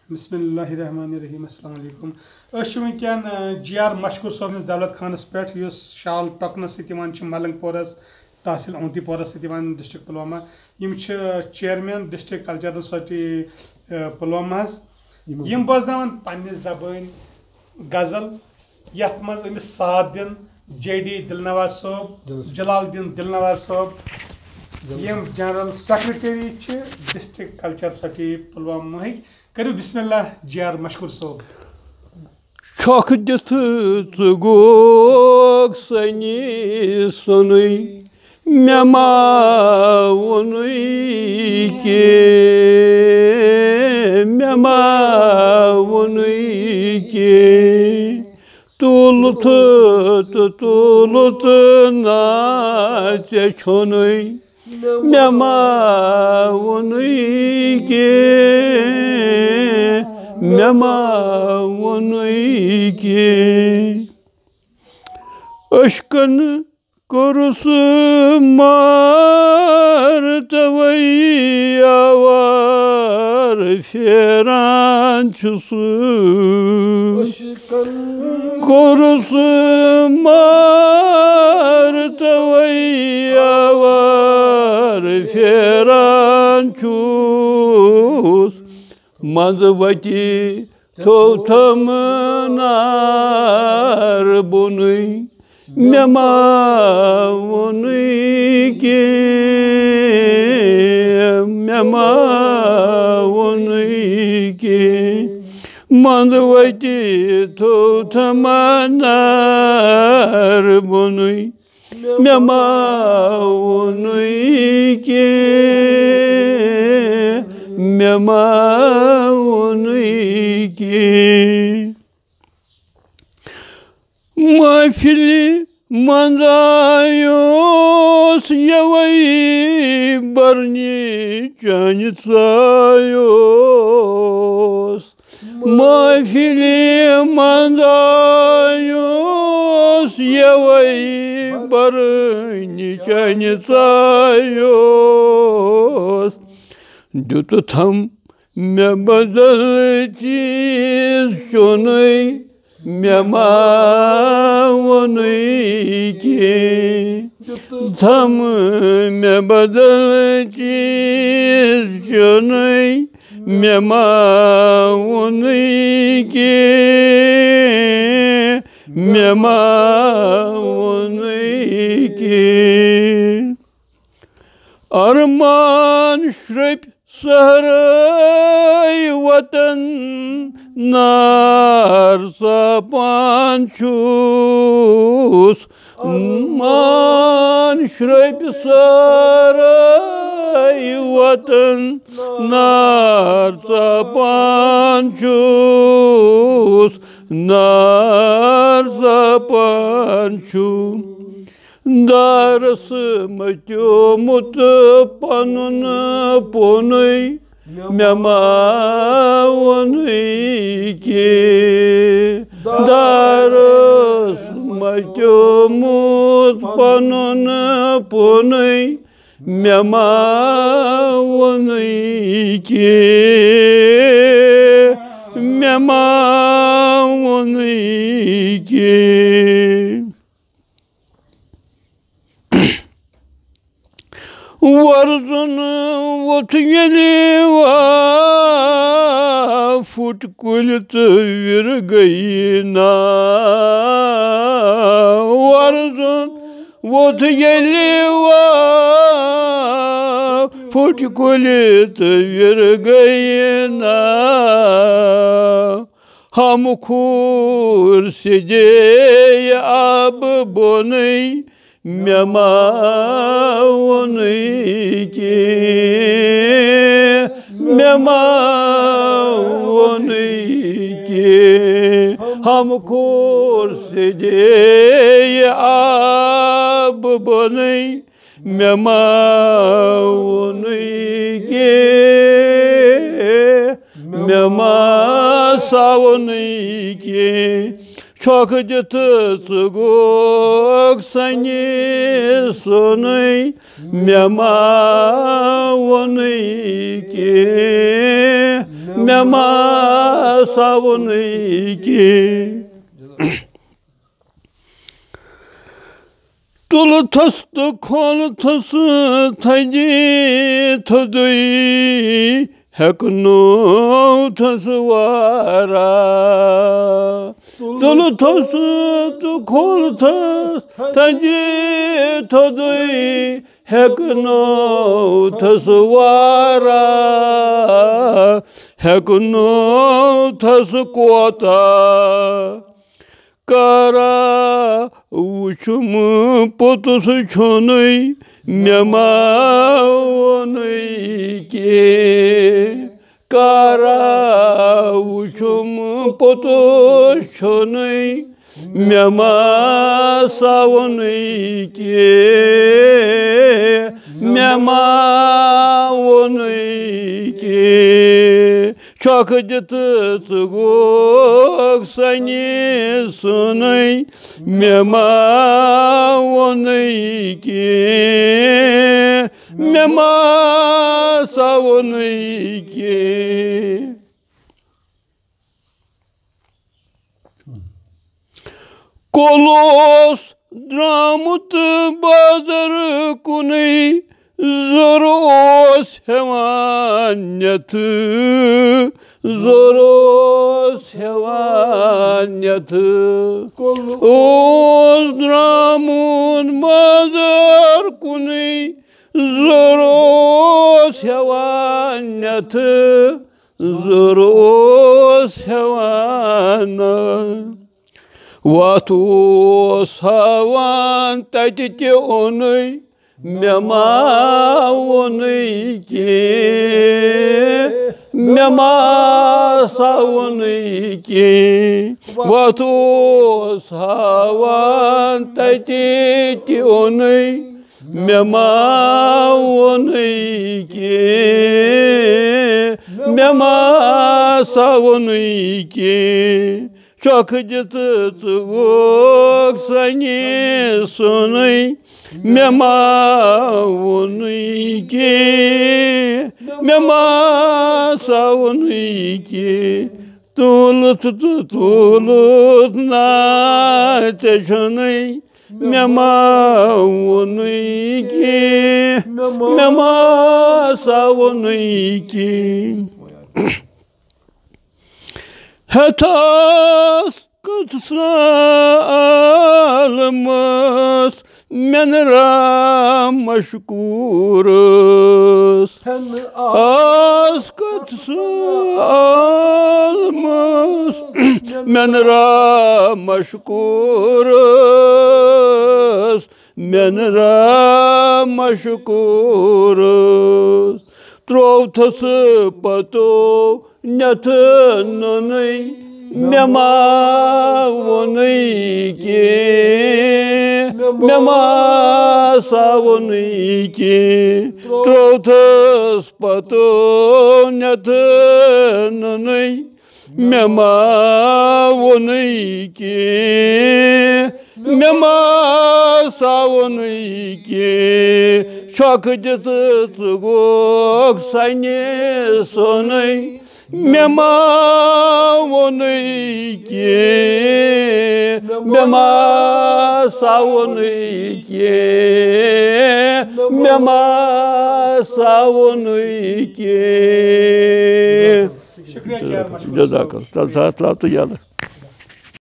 बिस्मिल्लाहिर्रहमानिर्रहीम अस्सलाम वालेकुम वंकन GR मशकूर सोबनिस दौलत खानस पे शाल टोकनस मलंगपोरस तहसील औंतीपोरस district Pulwama chairman district cultural society Pulwama बोजनान पन्ने जबान गजल यथ मज अमिस साथ दिन JD दिलनवाज सोब जलालुद्दीन दिलनवाज सोब यम general secretary district culture society Pulwama करू बिस्मिल्लाह GR मशकूर सोब Çok dıtıgok seni sonu mema onu ki tulutu na çonu mema onu ki mema onu ki aşkın korusu martavayı var ferançusu aşkın korusu martavayı var ferançus Mazvati tavtamınar bunu mema onu ki Mazvati tavtamınar bunu mema onu ki mema onu ki mahfili mandayos yavai barni canitsayos mahfili mandayos yavai barni canitsayos Dütü tam me badal çiz şunu mema onu ki tam me badal çiz şunu mema onu ki mema onu ki Arman şrep Saray vatan nar sapançus Man şrep saray vatan nar sapançus Nar sapançus Darısı mıcımut panun ponuy mema onu ki Darısı mıcımut panun ponuy mema onu ki Mema onu ki Varzunu votgeli va futkultu virgayna Varzun votgeli va futkultu virgayna Hamkur sideye ab bonay Mema onu ki mema onu ki Hamkur sedeye ab bonay mema onu ki mema savunu ki çok jıtıtsıgok sani sonay mema vonay ki mema savonay ki Dolu tastı kol tası taydi tadı Hekno tası vara Dolu tası kol tası taydi tadı Hekno tası vara Hekno tası kota Kara uçumu potosu çonay mema onay ki Kara uçumu potosu çonay mema savonay ki mema onay ki Çok jıtıtsıgok sani sonay mema vonay ki mema savonay ki Kolos dramut bazar kunay Zoros hevanyatı Zoros hevanyatı Ozdramun bazar kuni Zoros hevanyatı Zoros hevanyatı Vatus havan tatiti onay Mema onay ki Mema savonay ki Vatus havan tatiti onay Mema onay ki Mema savonay ki Çok jıtıtsıgok sani sonay Mema vonay ki Mema savonay ki Tulut na teşonay Mema vonay ki Mema savonay ki Hetas kıtsalımız menra maşkuruz Az kıtsalımız menra maşkuruz Menra maşkuruz Trovtası pato Nyatınınay mema vonay ki Mema savonay ki Trovtas pato nyatınınay Mema vonay ki Mema savonay ki Çok jıtıtsıgok sani sonay Mema vonay ki Mema savonay ki Mema savonay ki Şükriye ki. Jazakallah. Saat geldi.